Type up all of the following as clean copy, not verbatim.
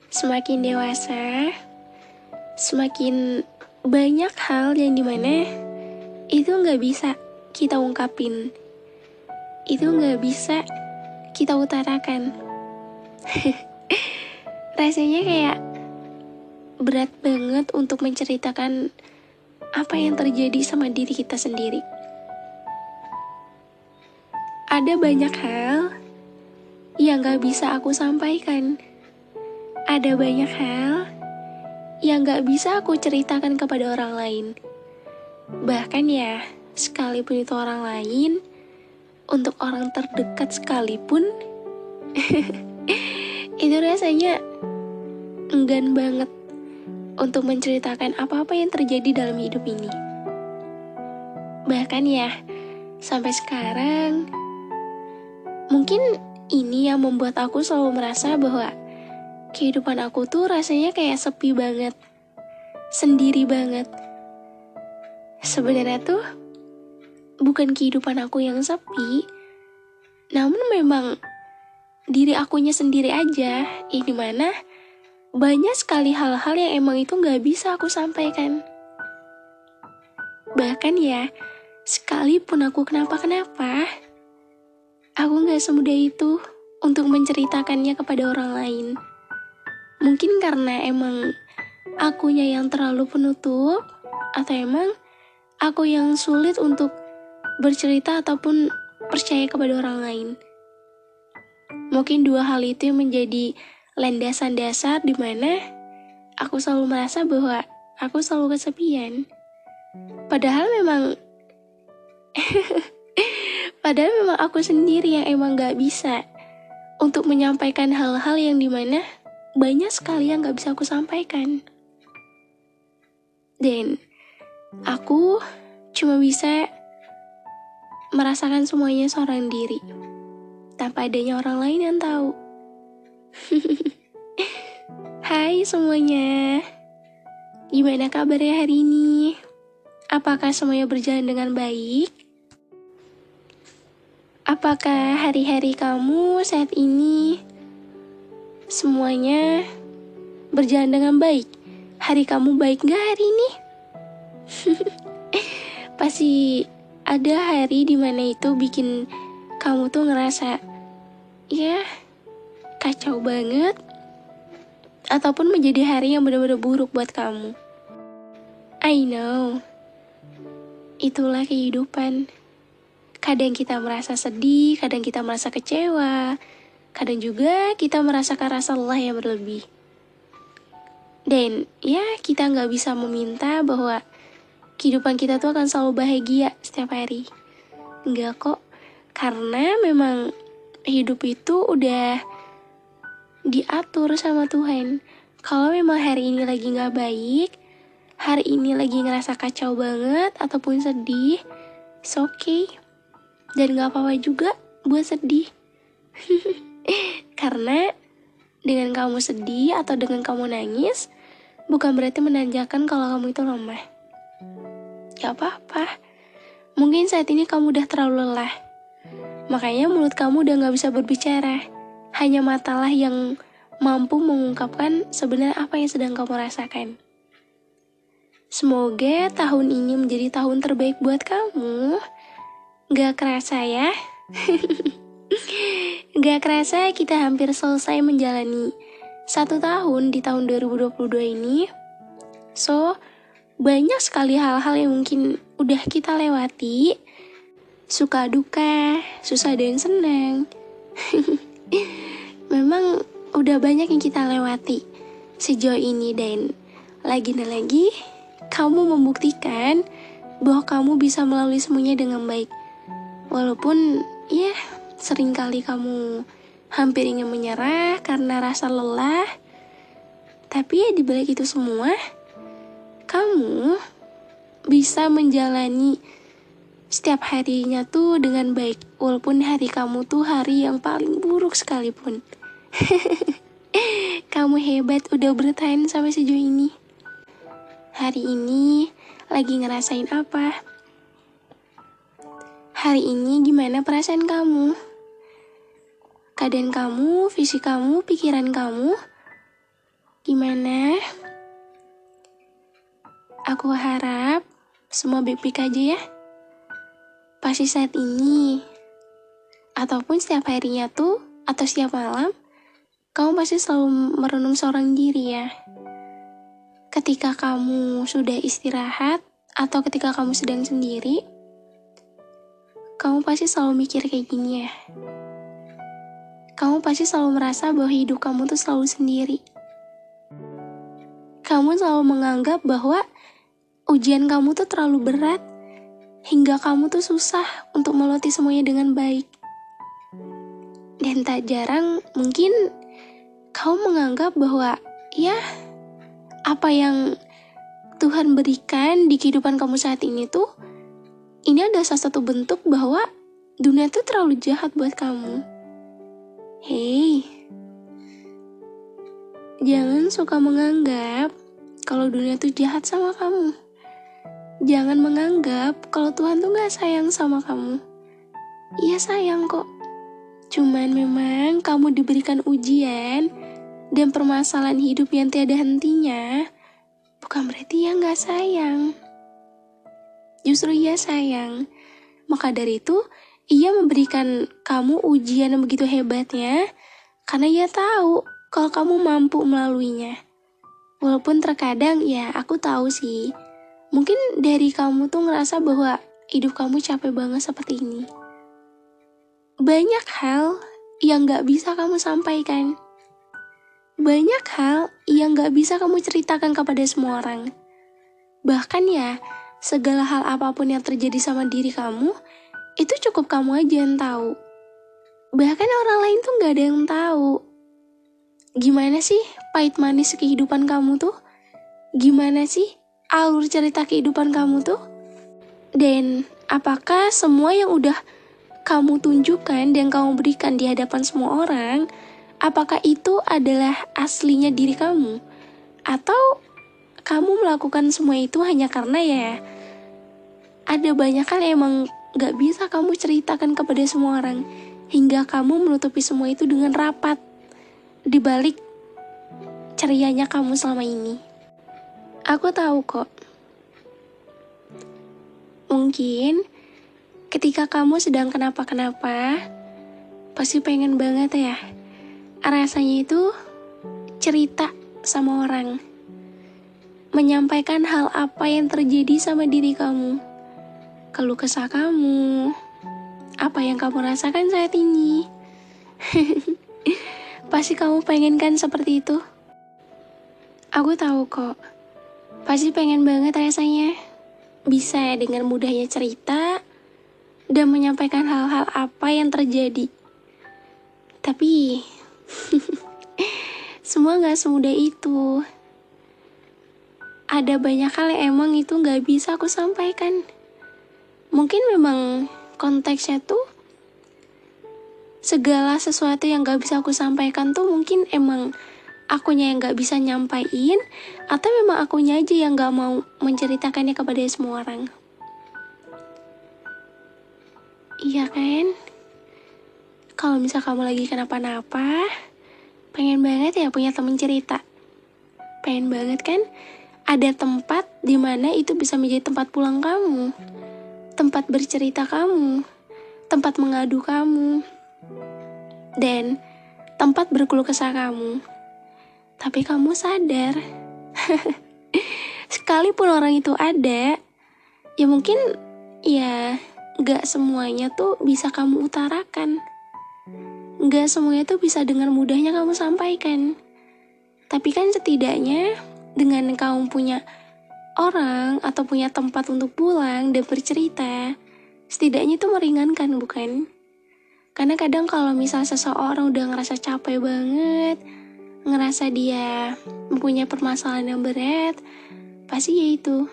Semakin dewasa, semakin banyak hal yang dimana itu nggak bisa kita ungkapin, itu nggak bisa kita utarakan. Rasanya kayak berat banget untuk menceritakan apa yang terjadi sama diri kita sendiri. Ada banyak hal yang gak bisa aku sampaikan. Ada banyak hal yang gak bisa aku ceritakan kepada orang lain. Bahkan ya, sekalipun itu orang lain, untuk orang terdekat sekalipun, itu rasanya enggan banget untuk menceritakan apa-apa yang terjadi dalam hidup ini. Bahkan ya, sampai sekarang, mungkin ini yang membuat aku selalu merasa bahwa kehidupan aku tuh rasanya kayak sepi banget, sendiri banget. Sebenarnya tuh bukan kehidupan aku yang sepi, namun memang diri akunya sendiri aja, yang dimana banyak sekali hal-hal yang emang itu gak bisa aku sampaikan. Bahkan ya, sekalipun aku kenapa-kenapa, aku gak semudah itu untuk menceritakannya kepada orang lain. Mungkin karena emang akunya yang terlalu penutup, atau emang aku yang sulit untuk bercerita ataupun percaya kepada orang lain. Mungkin dua hal itu yang menjadi landasan dasar di mana aku selalu merasa bahwa aku selalu kesepian. Padahal memang aku sendiri yang emang gak bisa untuk menyampaikan hal-hal yang dimana banyak sekali yang gak bisa aku sampaikan. Dan aku cuma bisa merasakan semuanya seorang diri, tanpa adanya orang lain yang tahu. Hai semuanya, gimana kabarnya hari ini? Apakah semuanya berjalan dengan baik? Apakah hari-hari kamu saat ini semuanya berjalan dengan baik? Hari kamu baik gak hari ini? Pasti ada hari dimana itu bikin kamu tuh ngerasa ya kacau banget, ataupun menjadi hari yang benar-benar buruk buat kamu. I know, itulah kehidupan. Kadang kita merasa sedih, kadang kita merasa kecewa, kadang juga kita merasakan rasa lelah yang berlebih. Dan ya kita gak bisa meminta bahwa kehidupan kita tuh akan selalu bahagia setiap hari. Enggak kok, karena memang hidup itu udah diatur sama Tuhan. Kalau memang hari ini lagi gak baik, hari ini lagi ngerasa kacau banget ataupun sedih, it's okay. Dan gak apa-apa juga buat sedih. Karena dengan kamu sedih atau dengan kamu nangis, bukan berarti menandakan kalau kamu itu lemah. Gak apa-apa. Mungkin saat ini kamu udah terlalu lelah, makanya mulut kamu udah gak bisa berbicara. Hanya matalah yang mampu mengungkapkan sebenarnya apa yang sedang kamu rasakan. Semoga tahun ini menjadi tahun terbaik buat kamu. Gak kerasa ya. Gak kerasa kita hampir selesai menjalani 1 tahun di tahun 2022 ini. So, banyak sekali hal-hal yang mungkin udah kita lewati. Suka duka, susah dan senang. Memang udah banyak yang kita lewati sejauh ini, dan lagi dan lagi kamu membuktikan bahwa kamu bisa melalui semuanya dengan baik. Walaupun ya seringkali kamu hampir ingin menyerah karena rasa lelah, tapi ya di balik itu semua kamu bisa menjalani setiap harinya tuh dengan baik, walaupun hari kamu tuh hari yang paling buruk sekalipun. Kamu hebat udah bertahan sampai sejauh ini. Hari ini lagi ngerasain apa? Hari ini gimana perasaan kamu? Keadaan kamu, fisik kamu, pikiran kamu Gimana? Aku harap semua baik-baik aja ya. Pasti saat ini, ataupun setiap harinya tuh, atau setiap malam, kamu pasti selalu merenung seorang diri ya. Ketika kamu sudah istirahat, atau ketika kamu sedang sendiri, kamu pasti selalu mikir kayak gini ya. Kamu pasti selalu merasa bahwa hidup kamu tuh selalu sendiri. Kamu selalu menganggap bahwa ujian kamu tuh terlalu berat, hingga kamu tuh susah untuk melewati semuanya dengan baik. Dan tak jarang mungkin kamu menganggap bahwa ya, apa yang Tuhan berikan di kehidupan kamu saat ini tuh, ini adalah salah satu bentuk bahwa dunia tuh terlalu jahat buat kamu. Hei, jangan suka menganggap kalau dunia tuh jahat sama kamu. Jangan menganggap kalau Tuhan tuh gak sayang sama kamu. Iya sayang kok. Cuman memang kamu diberikan ujian dan permasalahan hidup yang tiada hentinya, bukan berarti ia gak sayang. Justru ia sayang. Maka dari itu, ia memberikan kamu ujian yang begitu hebatnya, karena ia tahu kalau kamu mampu melaluinya. Walaupun terkadang ya aku tahu sih, mungkin dari kamu tuh ngerasa bahwa hidup kamu capek banget seperti ini. Banyak hal yang gak bisa kamu sampaikan. Banyak hal yang gak bisa kamu ceritakan kepada semua orang. Bahkan ya, segala hal apapun yang terjadi sama diri kamu, itu cukup kamu aja yang tahu. Bahkan orang lain tuh gak ada yang tahu. Gimana sih pahit manis kehidupan kamu tuh? Gimana sih alur cerita kehidupan kamu tuh? Dan apakah semua yang udah kamu tunjukkan dan kamu berikan di hadapan semua orang, apakah itu adalah aslinya diri kamu? Atau kamu melakukan semua itu hanya karena ya ada banyak hal yang emang gak bisa kamu ceritakan kepada semua orang, hingga kamu menutupi semua itu dengan rapat di balik cerianya kamu selama ini. Aku tahu kok. Mungkin ketika kamu sedang kenapa-kenapa, pasti pengen banget ya rasanya itu cerita sama orang, menyampaikan hal apa yang terjadi sama diri kamu, keluh kesah kamu, apa yang kamu rasakan saat ini. Pasti kamu pengen kan seperti itu? Aku tahu kok. Pasti pengen banget rasanya bisa ya dengan mudahnya cerita dan menyampaikan hal-hal apa yang terjadi. Tapi semua gak semudah itu. Ada banyak hal yang emang itu gak bisa aku sampaikan. Mungkin memang konteksnya tuh segala sesuatu yang gak bisa aku sampaikan tuh mungkin emang akunya yang gak bisa nyampain, atau memang akunya aja yang gak mau menceritakannya kepada semua orang. Iya kan? Kalau misal kamu lagi kenapa-napa, pengen banget ya punya temen cerita. Pengen banget kan? Ada tempat di mana itu bisa menjadi tempat pulang kamu, tempat bercerita kamu, tempat mengadu kamu, dan tempat berkeluh kesah kamu. Tapi kamu sadar, sekalipun orang itu ada, ya mungkin ya gak semuanya tuh bisa kamu utarakan. Gak semuanya tuh bisa dengan mudahnya kamu sampaikan. Tapi kan setidaknya dengan kamu punya orang atau punya tempat untuk pulang dan bercerita, setidaknya itu meringankan, bukan? Karena kadang kalau misal seseorang udah ngerasa capek banget, ngerasa dia mempunyai permasalahan yang berat, pasti ya itu.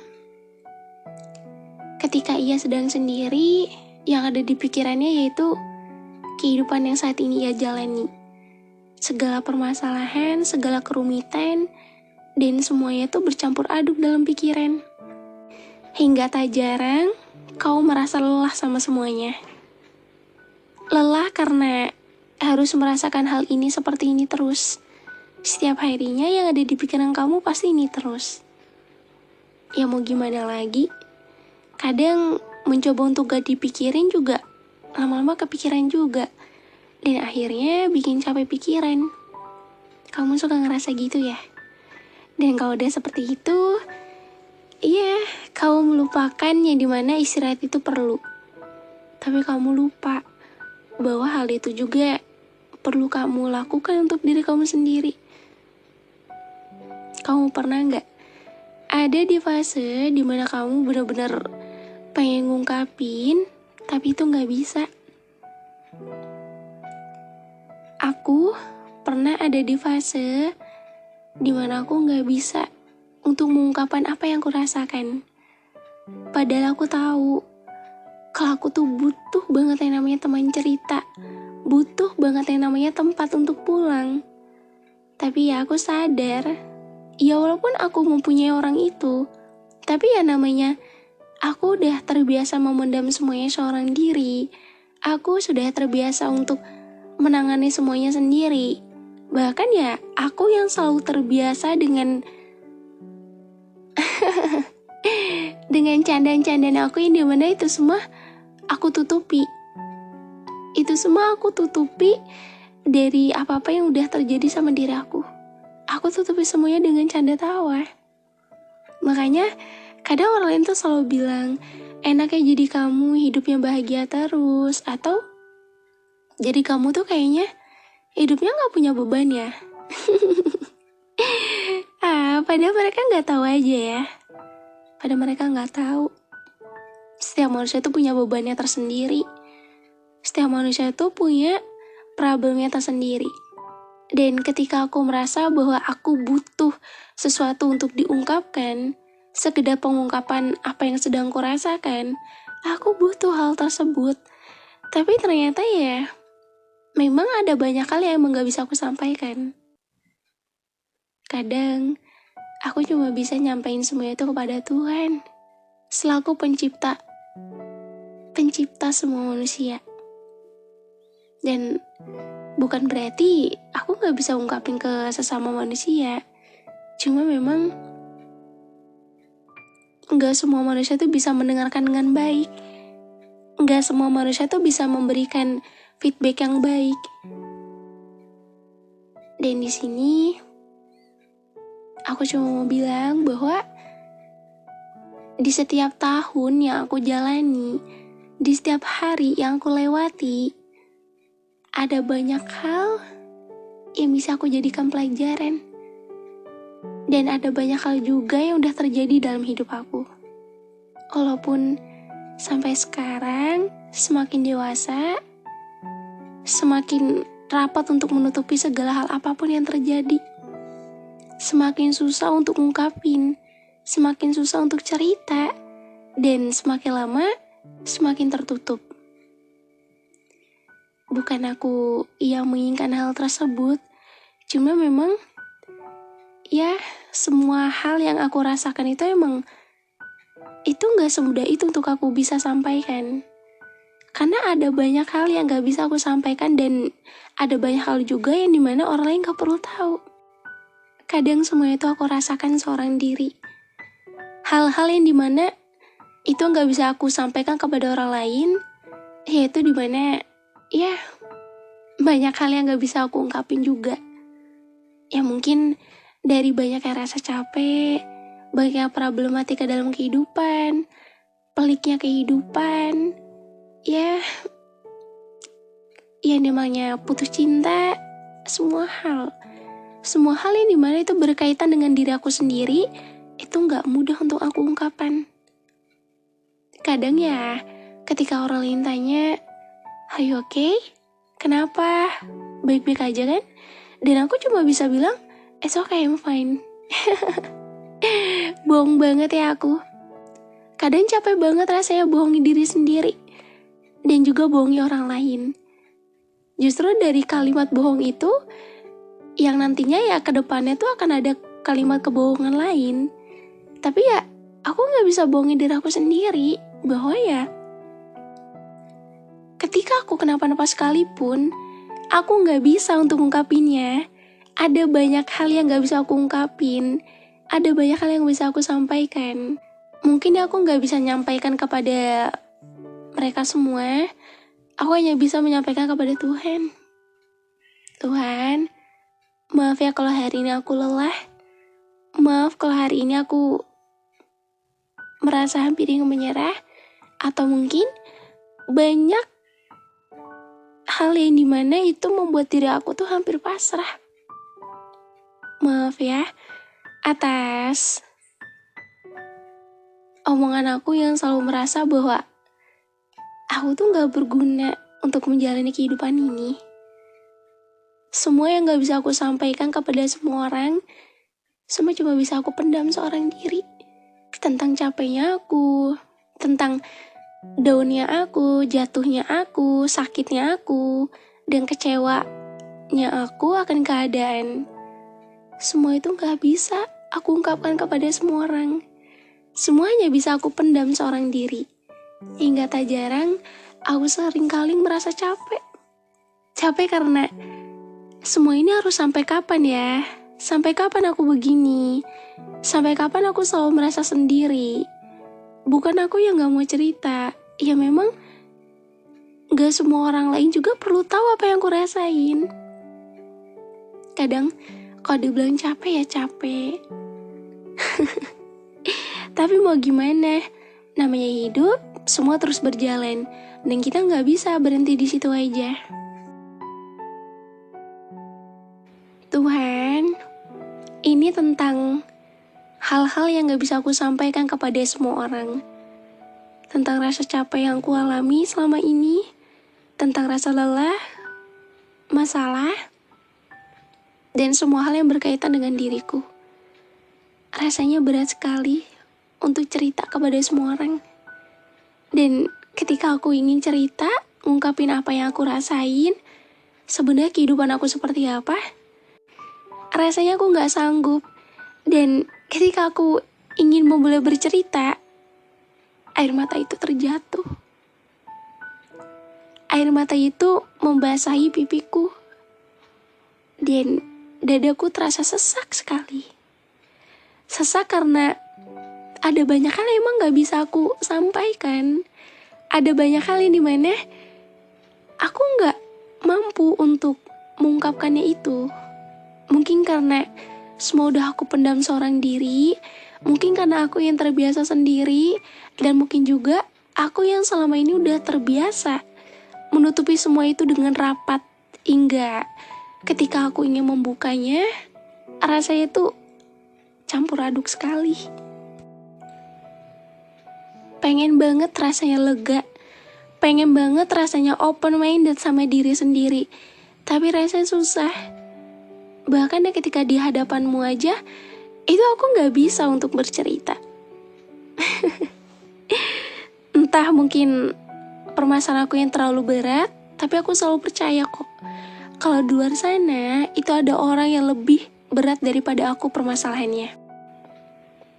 Ketika ia sedang sendiri, yang ada di pikirannya yaitu kehidupan yang saat ini ia jalani. Segala permasalahan, segala kerumitan, dan semuanya itu bercampur aduk dalam pikiran. Hingga tak jarang, kau merasa lelah sama semuanya. Lelah karena harus merasakan hal ini seperti ini terus. Setiap harinya yang ada di pikiran kamu pasti ini terus. Ya mau gimana lagi? Kadang mencoba untuk gak dipikirin juga lama-lama kepikiran juga. Dan akhirnya bikin capek pikiran. Kamu suka ngerasa gitu ya? Dan kalau udah seperti itu, iya, kamu melupakan yang dimana istirahat itu perlu. Tapi kamu lupa bahwa hal itu juga perlu kamu lakukan untuk diri kamu sendiri. Kamu pernah gak ada di fase dimana kamu benar-benar pengen ngungkapin, tapi itu gak bisa? Aku pernah ada di fase dimana aku gak bisa untuk mengungkapkan apa yang aku rasakan. Padahal aku tahu kalau aku tuh butuh banget yang namanya teman cerita, butuh banget yang namanya tempat untuk pulang. Tapi ya aku sadar, ya walaupun aku mempunyai orang itu, tapi ya namanya aku udah terbiasa memendam semuanya seorang diri. Aku sudah terbiasa untuk menangani semuanya sendiri. Bahkan ya aku yang selalu terbiasa dengan dengan candaan-candaan aku yang dimana itu semua aku tutupi. Itu semua aku tutupi dari apa-apa yang udah terjadi sama diri aku. Aku tutupi semuanya dengan canda tawa. Makanya kadang orang lain tuh selalu bilang, enaknya jadi kamu hidupnya bahagia terus, atau jadi kamu tuh kayaknya hidupnya gak punya beban ya. Padahal mereka gak tahu aja ya. Padahal mereka gak tahu. Setiap manusia tuh punya bebannya tersendiri. Setiap manusia tuh punya problemnya tersendiri. Dan ketika aku merasa bahwa aku butuh sesuatu untuk diungkapkan, sekedar pengungkapan apa yang sedang aku rasakan, aku butuh hal tersebut. Tapi ternyata ya, memang ada banyak hal yang emang gak bisa aku sampaikan. Kadang, aku cuma bisa nyampein semua itu kepada Tuhan, selaku pencipta semua manusia. Dan bukan berarti aku gak bisa ungkapin ke sesama manusia. Cuma memang gak semua manusia tuh bisa mendengarkan dengan baik. Gak semua manusia tuh bisa memberikan feedback yang baik. Dan di sini aku cuma mau bilang bahwa di setiap tahun yang aku jalani, di setiap hari yang aku lewati, ada banyak hal yang bisa aku jadikan pelajaran. Dan ada banyak hal juga yang udah terjadi dalam hidup aku. Walaupun sampai sekarang semakin dewasa, semakin rapat untuk menutupi segala hal apapun yang terjadi. Semakin susah untuk ngungkapin, semakin susah untuk cerita, dan semakin lama semakin tertutup. Bukan aku yang menginginkan hal tersebut, cuma memang ya semua hal yang aku rasakan itu emang itu gak semudah itu untuk aku bisa sampaikan. Karena ada banyak hal yang gak bisa aku sampaikan, dan ada banyak hal juga yang dimana orang lain gak perlu tahu. Kadang semua itu aku rasakan seorang diri. Hal-hal yang dimana itu gak bisa aku sampaikan kepada orang lain, yaitu dimana ya banyak hal yang gak bisa aku ungkapin juga. Ya mungkin dari banyaknya rasa capek, banyaknya problematika dalam kehidupan, peliknya kehidupan, ya yang namanya putus cinta, semua hal yang dimana itu berkaitan dengan diri aku sendiri, itu gak mudah untuk aku ungkapkan. Kadang ya ketika orang lain tanya, "Are you okay? Kenapa? Baik-baik aja kan?" Dan aku cuma bisa bilang, "It's okay, I'm fine." Bohong banget ya aku. Kadang capek banget rasanya bohongi diri sendiri, dan juga bohongi orang lain. Justru dari kalimat bohong itu, yang nantinya ya ke depannya tuh akan ada kalimat kebohongan lain. Tapi ya aku gak bisa bohongin diri aku sendiri, bahwa ya ketika aku kenapa-napa sekalipun, aku gak bisa untuk ngungkapinnya. Ada banyak hal yang gak bisa aku ungkapin. Ada banyak hal yang bisa aku sampaikan. Mungkin aku gak bisa menyampaikan kepada mereka semua. Aku hanya bisa menyampaikan kepada Tuhan. Tuhan, maaf ya kalau hari ini aku lelah. Maaf kalau hari ini aku merasa hampir ingin menyerah. Atau mungkin banyak hal yang dimana itu membuat diri aku tuh hampir pasrah. Maaf ya atas omongan aku yang selalu merasa bahwa aku tuh gak berguna untuk menjalani kehidupan ini. Semua yang gak bisa aku sampaikan kepada semua orang, semua cuma bisa aku pendam seorang diri. Tentang capeknya aku, tentang downnya aku, jatuhnya aku, sakitnya aku, dan kecewanya aku akan keadaan. Semua itu gak bisa aku ungkapkan kepada semua orang. Semuanya bisa aku pendam seorang diri. Hingga tak jarang, aku seringkali merasa capek. Capek karena semua ini harus sampai kapan ya? Sampai kapan aku begini? Sampai kapan aku selalu merasa sendiri? Bukan aku yang gak mau cerita. Ya memang gak semua orang lain juga perlu tahu apa yang aku rasain. Kadang kalau dibilang capek ya capek. Tapi mau gimana? Namanya hidup, semua terus berjalan. Dan kita gak bisa berhenti di situ aja. Tuhan, ini tentang hal-hal yang gak bisa aku sampaikan kepada semua orang. Tentang rasa capek yang aku alami selama ini. Tentang rasa lelah, masalah, dan semua hal yang berkaitan dengan diriku. Rasanya berat sekali untuk cerita kepada semua orang. Dan ketika aku ingin cerita, ngungkapin apa yang aku rasain, sebenarnya kehidupan aku seperti apa, rasanya aku gak sanggup. Dan ketika aku ingin memulai bercerita, air mata itu terjatuh. Air mata itu membasahi pipiku. Dan dadaku terasa sesak sekali. Sesak karena ada banyak hal yang emang gak bisa aku sampaikan. Ada banyak hal yang dimana aku gak mampu untuk mengungkapkannya itu. Mungkin karena semua udah aku pendam seorang diri. Mungkin karena aku yang terbiasa sendiri. Dan mungkin juga aku yang selama ini udah terbiasa menutupi semua itu dengan rapat. Hingga ketika aku ingin membukanya, rasanya tuh campur aduk sekali. Pengen banget rasanya lega. Pengen banget rasanya open-minded sama diri sendiri. Tapi rasanya susah. Bahkan ketika di hadapanmu aja, itu aku gak bisa untuk bercerita. Entah mungkin permasalahan aku yang terlalu berat, tapi aku selalu percaya kok. Kalau di luar sana, itu ada orang yang lebih berat daripada aku permasalahannya.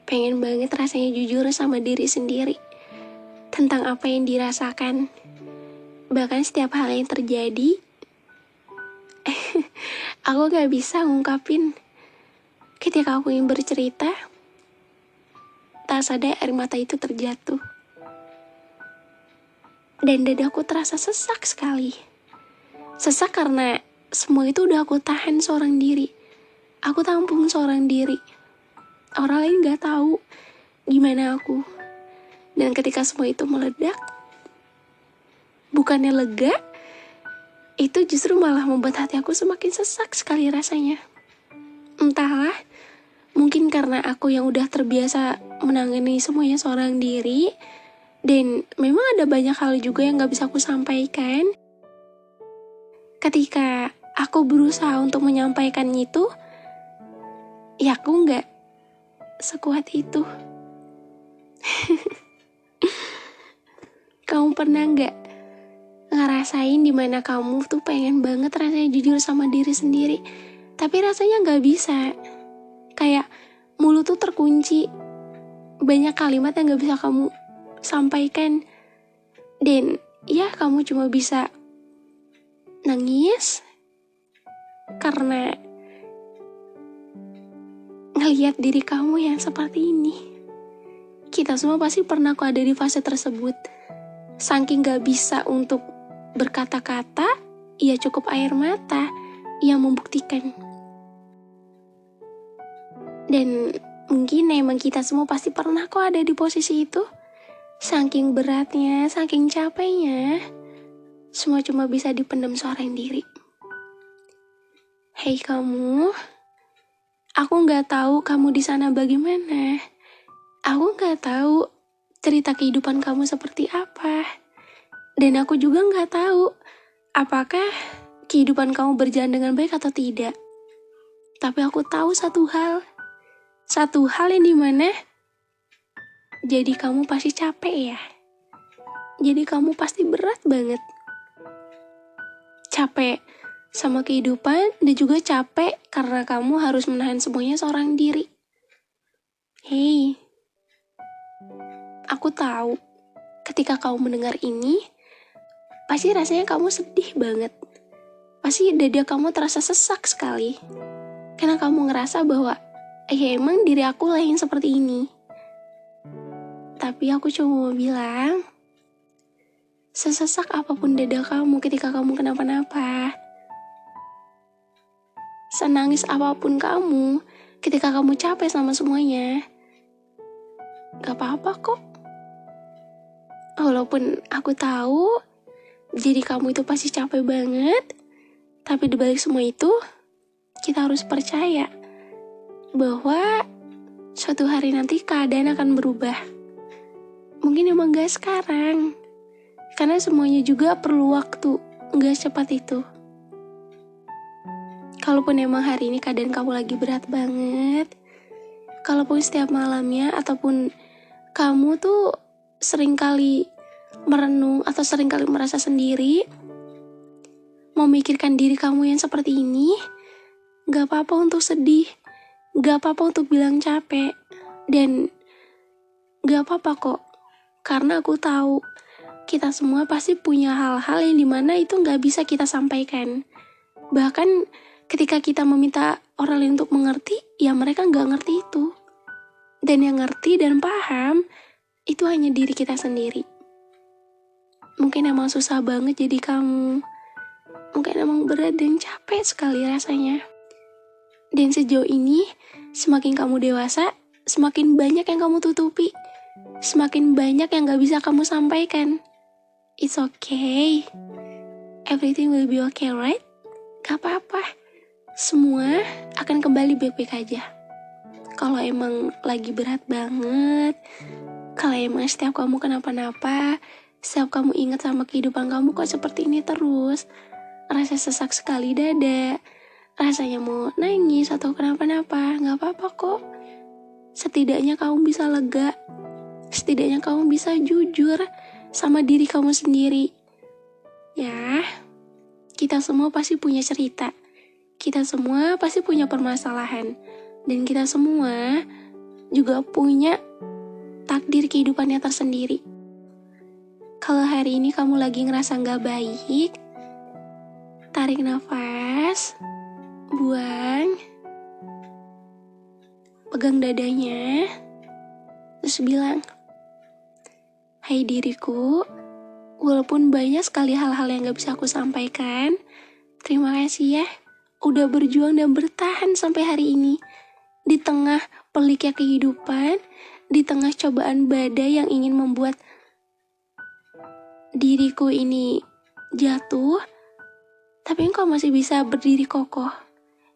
Pengen banget rasanya jujur sama diri sendiri. Tentang apa yang dirasakan. Bahkan setiap hal yang terjadi, aku gak bisa ngungkapin. Ketika aku ingin bercerita, tak sadar air mata itu terjatuh. Dan dadaku terasa sesak sekali. Sesak karena semua itu udah aku tahan seorang diri. Aku tampung seorang diri. Orang lain gak tahu gimana aku. Dan ketika semua itu meledak, bukannya lega, itu justru malah membuat hati aku semakin sesak sekali rasanya. Entahlah, mungkin karena aku yang udah terbiasa menangani semuanya seorang diri, dan memang ada banyak hal juga yang gak bisa aku sampaikan. Ketika aku berusaha untuk menyampaikan itu, ya aku gak sekuat itu. Kamu pernah gak ngerasain dimana kamu tuh pengen banget rasanya jujur sama diri sendiri, tapi rasanya gak bisa. Kayak mulut tuh terkunci. Banyak kalimat yang gak bisa kamu sampaikan. Dan ya kamu cuma bisa nangis karena ngelihat diri kamu yang seperti ini. Kita semua pasti pernah kok ada di fase tersebut. Saking gak bisa untuk berkata-kata, ya cukup air mata yang membuktikan. Dan mungkin emang kita semua pasti pernah kok ada di posisi itu. Saking beratnya, saking capeknya, semua cuma bisa dipendam seorang diri. Hei kamu, aku gak tahu kamu di sana bagaimana. Aku gak tahu cerita kehidupan kamu seperti apa. Dan aku juga gak tahu apakah kehidupan kamu berjalan dengan baik atau tidak. Tapi aku tahu satu hal yang dimana jadi kamu pasti capek ya. Jadi kamu pasti berat banget. Capek sama kehidupan dan juga capek karena kamu harus menahan semuanya seorang diri. Hei, aku tahu ketika kamu mendengar ini, pasti rasanya kamu sedih banget. Pasti dada kamu terasa sesak sekali. Karena kamu ngerasa bahwa, ya emang diri aku lah yang seperti ini. Tapi aku cuma mau bilang, sesesak apapun dada kamu ketika kamu kenapa-napa, senangis apapun kamu ketika kamu capek sama semuanya, gak apa-apa kok. Walaupun aku tahu diri kamu itu pasti capek banget, tapi dibalik semua itu, kita harus percaya bahwa suatu hari nanti keadaan akan berubah. Mungkin emang gak sekarang, karena semuanya juga perlu waktu, gak secepat itu. Kalaupun emang hari ini keadaan kamu lagi berat banget, kalaupun setiap malamnya ataupun kamu tuh seringkali merenung atau seringkali merasa sendiri, memikirkan diri kamu yang seperti ini, gak apa-apa untuk sedih, gak apa-apa untuk bilang capek, dan gak apa-apa kok. Karena aku tahu kita semua pasti punya hal-hal yang dimana itu gak bisa kita sampaikan. Bahkan ketika kita meminta orang lain untuk mengerti, ya mereka gak ngerti itu. Dan yang ngerti dan paham, itu hanya diri kita sendiri. Mungkin emang susah banget jadi kamu. Mungkin emang berat dan capek sekali rasanya. Dan sejauh ini, semakin kamu dewasa, semakin banyak yang kamu tutupi. Semakin banyak yang gak bisa kamu sampaikan. It's okay. Everything will be okay, right? Gak apa-apa. Semua akan kembali baik-baik aja. Kalau emang lagi berat banget, kalau emang setiap kamu kenapa-napa, setiap kamu ingat sama kehidupan kamu kok seperti ini terus, rasa sesak sekali dada, rasanya mau nangis atau kenapa-napa, gak apa-apa kok. Setidaknya kamu bisa lega, setidaknya kamu bisa jujur sama diri kamu sendiri. Ya, kita semua pasti punya cerita. Kita semua pasti punya permasalahan. Dan kita semua juga punya takdir kehidupannya tersendiri. Kalau hari ini kamu lagi ngerasa gak baik, tarik nafas, buang, pegang dadanya, terus bilang, hai diriku, walaupun banyak sekali hal-hal yang gak bisa aku sampaikan, terima kasih ya, udah berjuang dan bertahan sampai hari ini. Di tengah peliknya kehidupan, di tengah cobaan badai yang ingin membuat diriku ini jatuh, tapi engkau masih bisa berdiri kokoh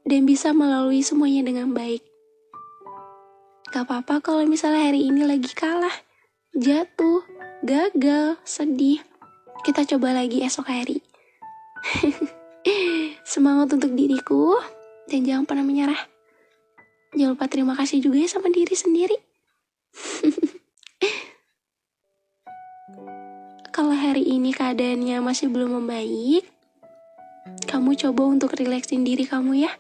dan bisa melalui semuanya dengan baik. Gak apa-apa kalau misalnya hari ini lagi kalah, jatuh, gagal, sedih. Kita coba lagi esok hari. Semangat untuk diriku dan jangan pernah menyerah. Jangan lupa terima kasih juga ya sama diri sendiri. Kalau hari ini keadaannya masih belum membaik, kamu coba untuk relaksin diri kamu ya.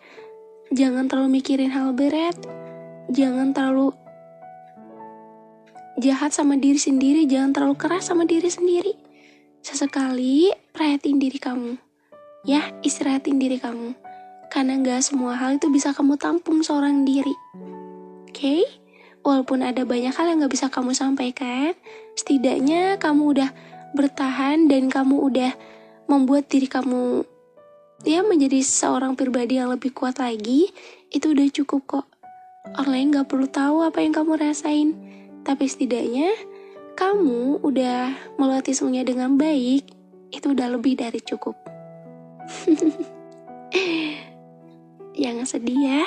Jangan terlalu mikirin hal berat. Jangan terlalu jahat sama diri sendiri. Jangan terlalu keras sama diri sendiri. Sesekali perhatiin diri kamu. Ya, istirahatin diri kamu. Karena gak semua hal itu bisa kamu tampung seorang diri. Oke? Walaupun ada banyak hal yang gak bisa kamu sampaikan, setidaknya kamu udah bertahan dan kamu udah membuat diri kamu menjadi seorang pribadi yang lebih kuat lagi. Itu udah cukup kok. Orang lain gak perlu tahu apa yang kamu rasain, tapi setidaknya kamu udah melewati semuanya dengan baik. Itu udah lebih dari cukup. Jangan sedih ya.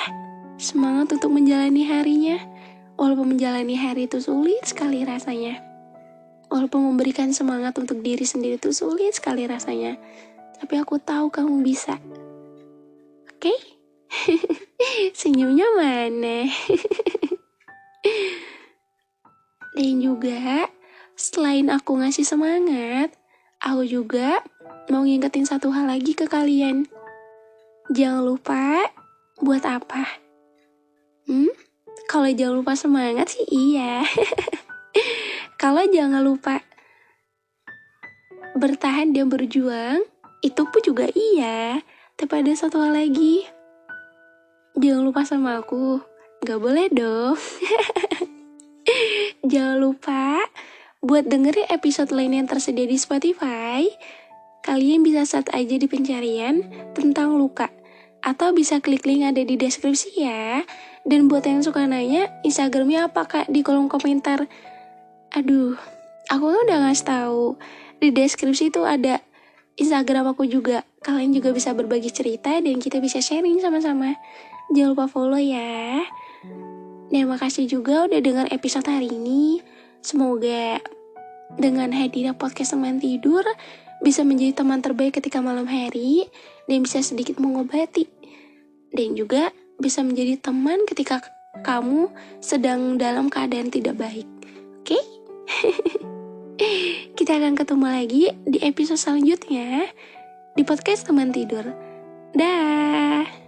Semangat untuk menjalani harinya. Walaupun menjalani hari itu sulit sekali rasanya. Walaupun memberikan semangat untuk diri sendiri itu sulit sekali rasanya. Tapi aku tahu kamu bisa. Oke? Senyumnya mana? Dan juga, selain aku ngasih semangat, aku juga mau ngingetin satu hal lagi ke kalian. Jangan lupa, buat apa? Kalau jangan lupa semangat sih iya. Kalau jangan lupa bertahan dan berjuang, itu pun juga iya. Tapi ada satu hal lagi. Jangan lupa sama aku. Gak boleh dong. Jangan lupa buat dengerin episode lain yang tersedia di Spotify. Kalian bisa search aja di pencarian tentang luka. Atau bisa klik link ada di deskripsi ya. Dan buat yang suka nanya, Instagramnya apa kak di kolom komentar? Aduh, aku udah ngasih tahu. Di deskripsi itu ada Instagram aku juga. Kalian juga bisa berbagi cerita dan kita bisa sharing sama-sama. Jangan lupa follow ya. Dan makasih juga udah dengar episode hari ini. Semoga dengan hadirnya podcast teman tidur bisa menjadi teman terbaik ketika malam hari dan bisa sedikit mengobati. Dan juga bisa menjadi teman ketika kamu sedang dalam keadaan tidak baik. Oke? Kita akan ketemu lagi di episode selanjutnya di podcast teman tidur. Dah.